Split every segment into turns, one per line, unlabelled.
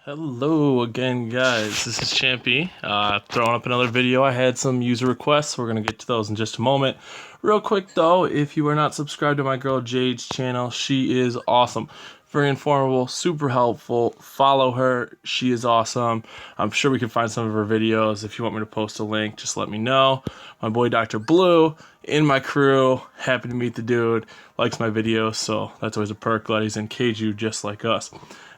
Hello again, guys. This is Champy. Throwing up another video. I had some user requests. We're going to get to those in just a moment. Real quick, though, if you are not subscribed to my girl Jade's channel, she is awesome. Very informative, super helpful. Follow her. She is awesome. I'm sure we can find some of her videos. If you want me to post a link, just let me know. My boy Dr. Blue in my crew. Happy to meet the dude. Likes my videos, so that's always a perk. Glad he's in KHUX just like us.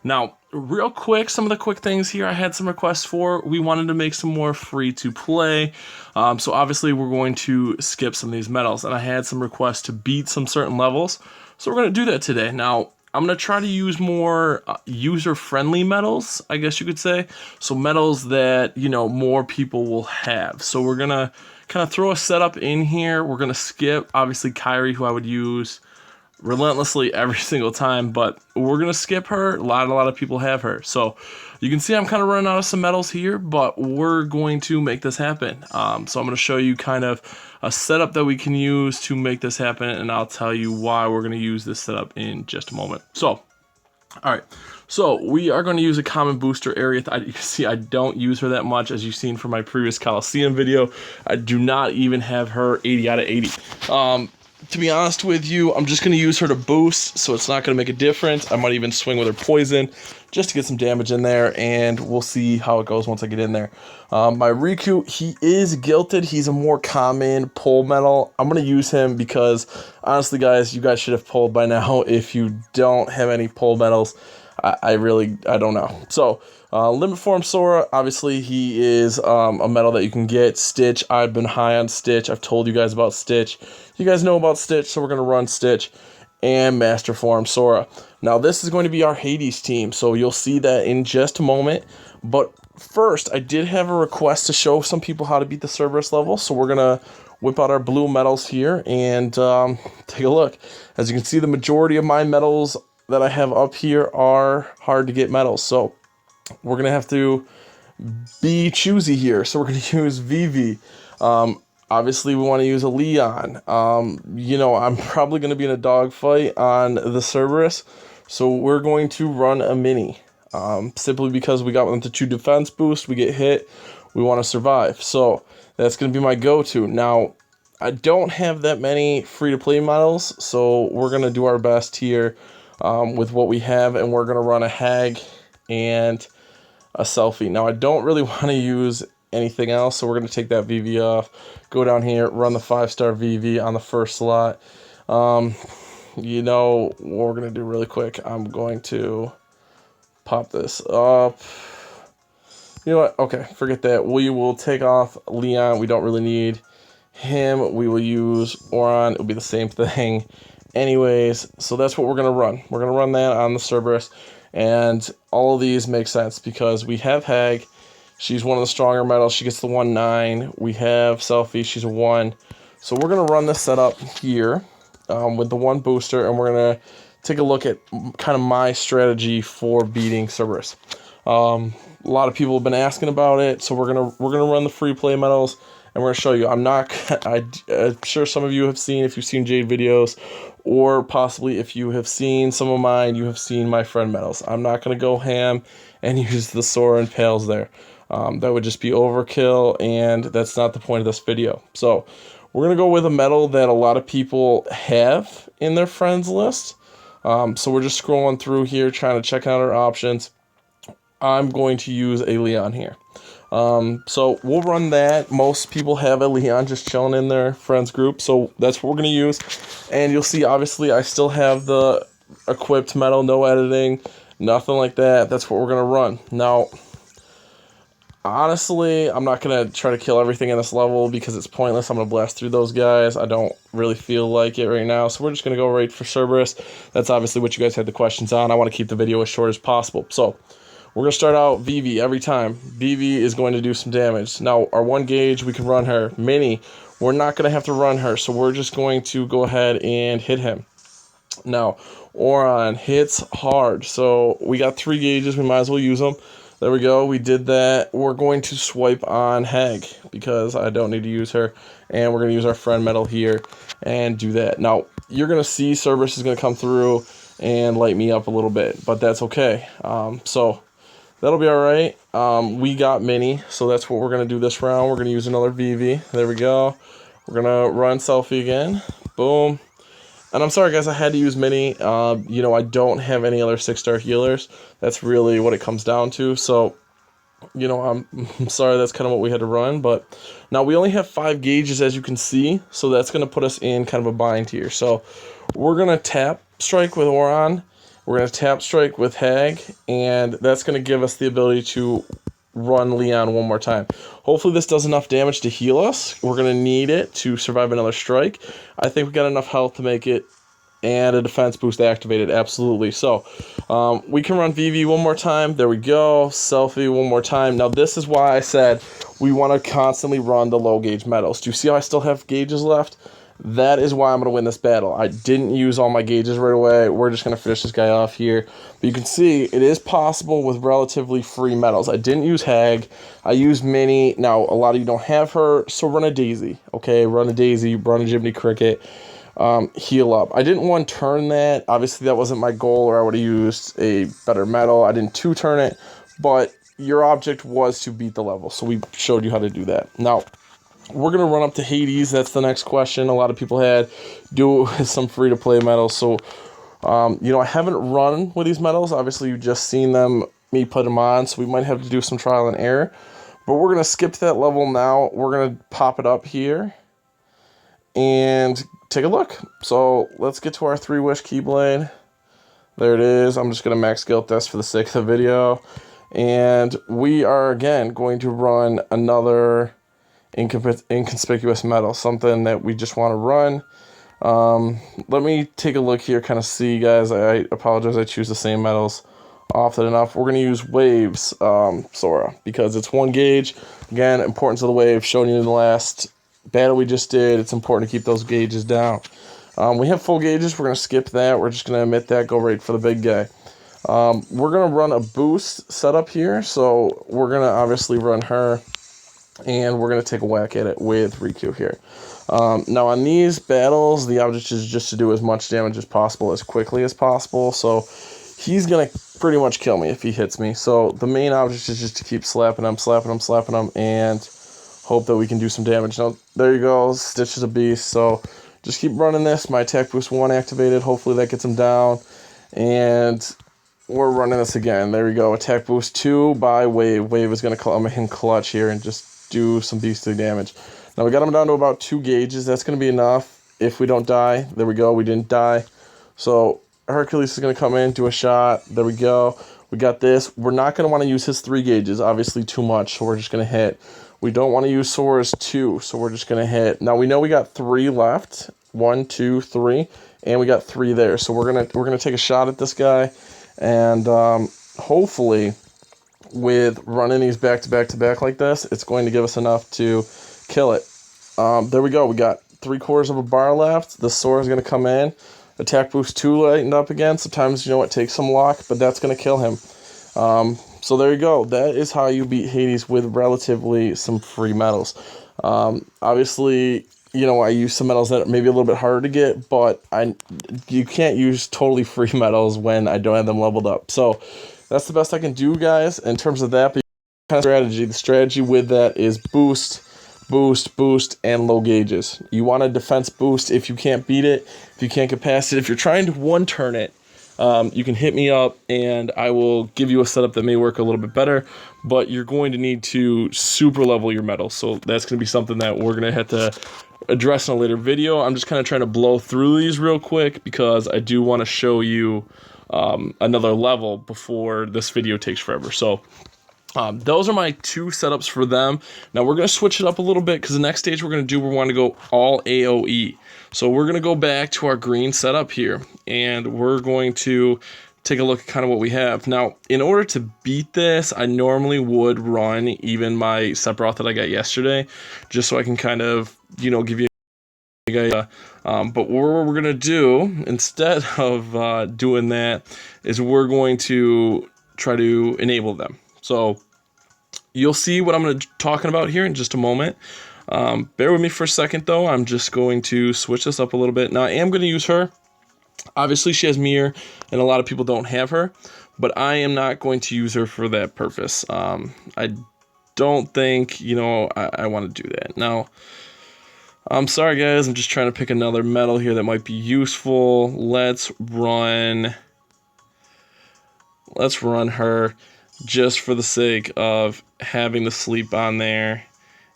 Now, real quick, some of the quick things here I had some requests for. We wanted to make some more free to play. So obviously we're going to skip some of these medals. And I had some requests to beat some certain levels. So we're going to do that today. Now, I'm going to try to use more user-friendly medals, I guess you could say. So medals that, more people will have. So we're going to kind of throw a setup in here. We're going to skip, obviously, Kyrie, who I would use relentlessly every single time, but we're gonna skip her. A lot of people have her, so you can see I'm kind of running out of some medals here, but we're going to make this happen. So I'm going to show you kind of a setup that we can use to make this happen, and I'll tell you why we're going to use this setup in just a moment. So alright, so we are going to use a common booster area. You can see I don't use her that much, as you've seen from my previous Coliseum video. I do not even have her 80 out of 80. To be honest with you, I'm just going to use her to boost, so it's not going to make a difference. I might even swing with her poison just to get some damage in there, and we'll see how it goes once I get in there. My Riku, he is gilted. He's a more common pull metal. I'm going to use him because, honestly, guys, you guys should have pulled by now. If you don't have any pull metals, I don't know. So, Limit Form Sora, obviously, he is a metal that you can get. Stitch, I've been high on Stitch. I've told you guys about Stitch. You guys know about Stitch, so we're going to run Stitch and Master Form Sora. Now, this is going to be our Hades team, so you'll see that in just a moment. But first, I did have a request to show some people how to beat the Ceberus level, so we're going to whip out our blue medals here and take a look. As you can see, the majority of my medals that I have up here are hard to get medals, so we're going to have to be choosy here. So we're going to use Vivi. Obviously, we want to use a Leon. I'm probably going to be in a dogfight on the Ceberus, so we're going to run a mini. Simply because we got into 2 defense boost, we get hit, we want to survive. So that's going to be my go-to. Now, I don't have that many free-to-play models, so we're going to do our best here with what we have, and we're going to run a Hag and a Selfie. Now, I don't really want to use anything else, so we're going to take that VV off, go down here, run the 5-star VV on the first slot. What we're going to do really quick, I'm going to pop this up. You know what? Okay, forget that. We will take off Leon. We don't really need him. We will use Oron. It'll be the same thing anyways. So that's what we're going to run. We're going to run that on the Ceberus. And all of these make sense because we have Hag. She's one of the stronger metals. She gets the 1-9. We have Selfie. She's a 1. So we're going to run this setup here with the 1 booster, and we're going to take a look at kind of my strategy for beating Ceberus. A lot of people have been asking about it, so we're gonna run the free play metals, and we're gonna show you. I'm sure some of you have seen, if you've seen Jade videos, or possibly if you have seen some of mine, you have seen my friend medals. I'm not gonna go ham and use the Sora and Pales there. That would just be overkill, and that's not the point of this video. So we're gonna go with a medal that a lot of people have in their friends list. So we're just scrolling through here, trying to check out our options. I'm going to use a Leon here. So we'll run that. Most people have a Leon just chilling in their friends group, so that's what we're going to use. And you'll see, obviously, I still have the equipped medal, no editing, nothing like that. That's what we're going to run. Now, honestly, I'm not going to try to kill everything in this level because it's pointless. I'm going to blast through those guys. I don't really feel like it right now, so we're just going to go right for Ceberus. That's obviously what you guys had the questions on. I want to keep the video as short as possible. So we're going to start out Vivi every time. Vivi is going to do some damage. Now, our 1 gauge, we can run her. Mini, we're not going to have to run her, so we're just going to go ahead and hit him. Now, Oron hits hard, so we got 3 gauges. We might as well use them. There we go. We did that. We're going to swipe on Hag because I don't need to use her, and we're going to use our friend medal here and do that. Now, you're going to see Ceberus is going to come through and light me up a little bit, but that's okay. So That'll be all right. We got mini, so that's what we're going to do this round. We're going to use another VV. There we go. We're going to run selfie again. Boom. And I'm sorry, guys, I had to use mini. You know, I don't have any other 6-star healers. That's really what it comes down to. So, you know, I'm sorry, that's kind of what we had to run. But now we only have 5 gauges, as you can see. So that's going to put us in kind of a bind here. So we're going to tap strike with Oron. We're going to tap strike with Hag. And that's going to give us the ability to run Leon one more time. Hopefully this does enough damage to heal us. We're going to need it to survive another strike. I think we got enough health to make it, and a defense boost activated, absolutely. So we can run VV one more time. There we go. Selfie one more time. Now this is why I said we want to constantly run the low gauge medals. Do you see how I still have gauges left? That is why I'm going to win this battle. I didn't use all my gauges right away. We're just going to finish this guy off here. But you can see it is possible with relatively free medals. I didn't use Hag. I used Mini. Now, a lot of you don't have her, so run a Daisy. Okay, run a Daisy, run a Jiminy Cricket. Heal up. I didn't 1-turn that. Obviously, that wasn't my goal, or I would have used a better medal. I didn't 2-turn it, but your object was to beat the level, so we showed you how to do that. Now, we're going to run up to Hades. That's the next question a lot of people had. Do it with some free-to-play medals. So, you know, I haven't run with these medals. Obviously, you've just seen me put them on, so we might have to do some trial and error. But we're going to skip to that level now. We're going to pop it up here and take a look. So, let's get to our 3-wish Keyblade. There it is. I'm just going to max guilt this for the sake of the video. And we are, again, going to run another inconspicuous medal, something that we just want to run. Let me take a look here, kind of see, guys. I apologize, I choose the same medals often enough. We're going to use Waves Sora, because it's 1 gauge. Again, importance of the wave, shown you in the last battle we just did. It's important to keep those gauges down. We have full gauges. We're going to skip that. We're just going to omit that, go right for the big guy. We're going to run a boost setup here, so we're going to obviously run her. And we're going to take a whack at it with Riku here. Now, on these battles, the object is just to do as much damage as possible, as quickly as possible. So, he's going to pretty much kill me if he hits me. So, the main object is just to keep slapping him, and hope that we can do some damage. Now, there you go. Stitch is a beast. So, just keep running this. My attack boost 1 activated. Hopefully, that gets him down. And we're running this again. There we go. Attack boost 2 by Wave. Wave is going to come in clutch here and just do some beastly damage. Now we got him down to about 2 gauges. That's going to be enough if we don't die. There we go. We didn't die. So Hercules is going to come in, do a shot. There we go. We got this. We're not going to want to use his 3 gauges. Obviously too much, so we're just going to hit. We don't want to use Sora's 2, so we're just going to hit. Now we know we got 3 left. 1, 2, 3. And we got 3 there. So we're gonna take a shot at this guy. And hopefully, with running these back to back like this, it's going to give us enough to kill it. There we go. We got 3/4 of a bar left. The Sora is going to come in. Attack boost 2 lightened up again. Sometimes, you know, it takes some luck, but that's going to kill him. So there you go. That is how you beat Hades with relatively some free medals. Obviously, you know, I use some medals that are maybe a little bit harder to get, but you can't use totally free medals when I don't have them leveled up. So that's the best I can do, guys, in terms of that. But kind of strategy. The strategy with that is boost, and low gauges. You want a defense boost if you can't beat it, if you can't get past it. If you're trying to 1-turn it, you can hit me up, and I will give you a setup that may work a little bit better. But you're going to need to super level your medals. So that's going to be something that we're going to have to address in a later video. I'm just kind of trying to blow through these real quick because I do want to show you another level before this video takes forever. So those are my 2 setups for them. Now we're going to switch it up a little bit because the next stage we're going to do, we want to go all AoE. So we're going to go back to our green setup here, and we're going to take a look at kind of what we have. Now, in order to beat this, I normally would run even my Ceberus that I got yesterday, just so I can kind of, you know, give you but what we're going to do, instead of doing that, is we're going to try to enable them. So you'll see what I'm going to be talking about here in just a moment. Bear with me for a second, though. I'm just going to switch this up a little bit. Now, I am going to use her. Obviously, she has mirror, and a lot of people don't have her. but I am not going to use her for that purpose. I don't think, I want to do that. Now, I'm sorry, guys. I'm just trying to pick another medal here that might be useful. Let's run her just for the sake of having the sleep on there,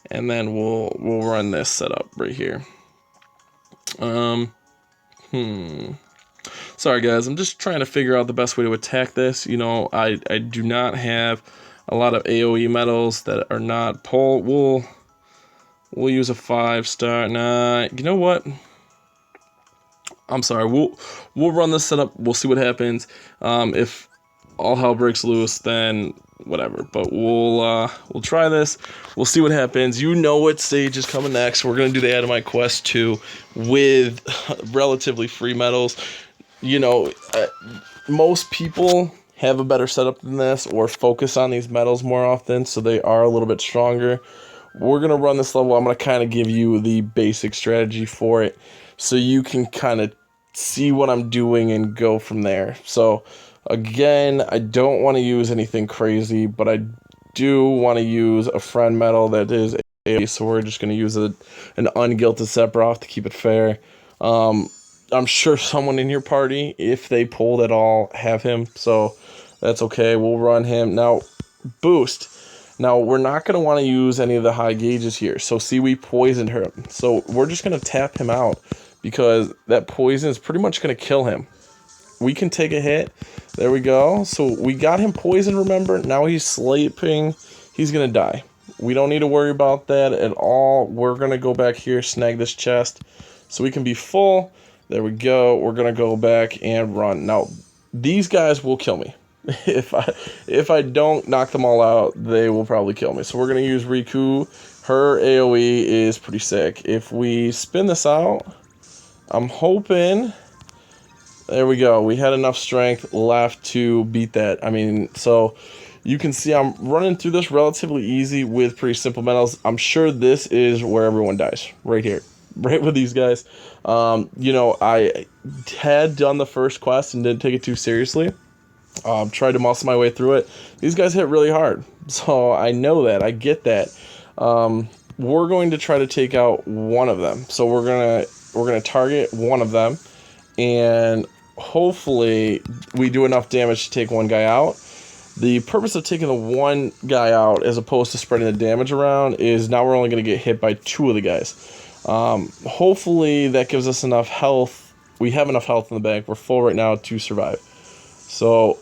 and then we'll run this setup right here. Sorry, guys. I'm just trying to figure out the best way to attack this. I do not have a lot of AoE medals that are not pull. We'll use a 5-star. Nah, you know what? I'm sorry. We'll run this setup. We'll see what happens. If all hell breaks loose, then whatever. But we'll try this. We'll see what happens. You know what stage is coming next. We're gonna do the Adamite Quest 2 with relatively free medals. Most people have a better setup than this, or focus on these medals more often, so they are a little bit stronger. We're going to run this level. I'm going to kind of give you the basic strategy for it, so you can kind of see what I'm doing and go from there. So, again, I don't want to use anything crazy, but I do want to use a friend medal that is a, so we're just going to use an ungilted Ceberus to keep it fair. I'm sure someone in your party, if they pulled at all, have him, so that's okay. We'll run him. Now, boost. Now, we're not going to want to use any of the high gauges here. So, see, we poisoned her. So, we're just going to tap him out, because that poison is pretty much going to kill him. We can take a hit. There we go. So, we got him poisoned, remember? Now he's sleeping. He's going to die. We don't need to worry about that at all. We're going to go back here, snag this chest, so we can be full. There we go. We're going to go back and run. Now, these guys will kill me. If I don't knock them all out, they will probably kill me. So we're going to use Riku. Her AoE is pretty sick. If we spin this out, I'm hoping... There we go. We had enough strength left to beat that. So you can see I'm running through this relatively easy with pretty simple medals. I'm sure this is where everyone dies. Right here. Right with these guys. I had done the first quest and didn't take it too seriously. Tried to muscle my way through it. These guys hit really hard, so I know that. I get that. We're going to try to take out one of them. So we're gonna target one of them, and hopefully we do enough damage to take one guy out. The purpose of taking the one guy out, as opposed to spreading the damage around, is now we're only going to get hit by 2 of the guys. Hopefully that gives us enough health. We have enough health in the bank. We're full right now to survive. So,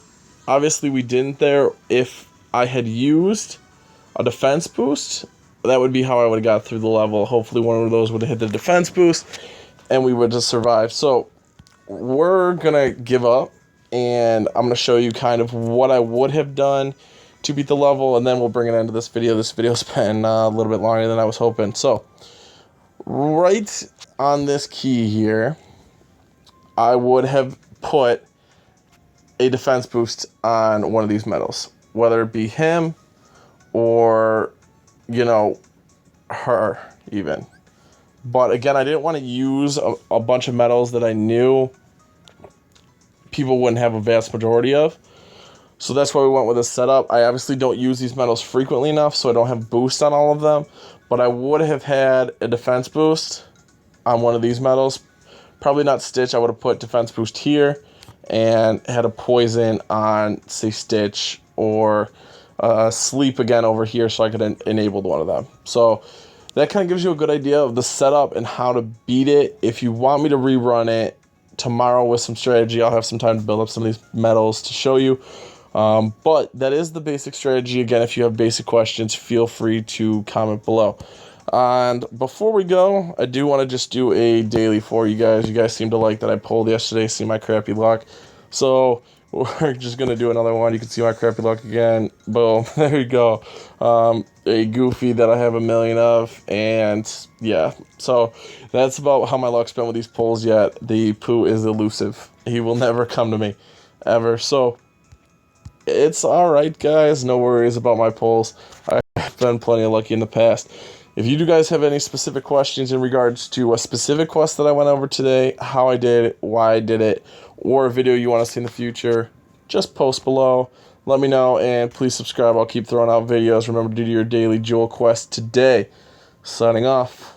obviously we didn't there. If I had used a defense boost, that would be how I would have got through the level. Hopefully one of those would have hit the defense boost, and we would just survive. So, we're going to give up, and I'm going to show you kind of what I would have done to beat the level, and then we'll bring it into this video. This video's been a little bit longer than I was hoping. So, right on this key here, I would have put a defense boost on one of these medals, whether it be him or, her even. But again, I didn't want to use a bunch of medals that I knew people wouldn't have a vast majority of. So that's why we went with this setup. I obviously don't use these medals frequently enough, so I don't have boost on all of them. But I would have had a defense boost on one of these medals. Probably not Stitch. I would have put defense boost here and had a poison on, say, Stitch, or sleep again over here, so I could enable one of them. So that kind of gives you a good idea of the setup and how to beat it. If you want me to rerun it tomorrow with some strategy, I'll have some time to build up some of these medals to show you. But that is the basic strategy. Again, if you have basic questions, feel free to comment below. And before we go, I do want to just do a daily for you guys. You guys seem to like that I pulled yesterday, see my crappy luck. So we're just going to do another one. You can see my crappy luck again. Boom. There you go. A goofy that I have a million of. And yeah, so that's about how my luck's been with these pulls yet. The poo is elusive. He will never come to me, ever. So it's alright, guys. No worries about my pulls. I've been plenty of lucky in the past. If you guys have any specific questions in regards to a specific quest that I went over today, how I did it, why I did it, or a video you want to see in the future, just post below. Let me know, and please subscribe. I'll keep throwing out videos. Remember to do your daily jewel quest today. Signing off.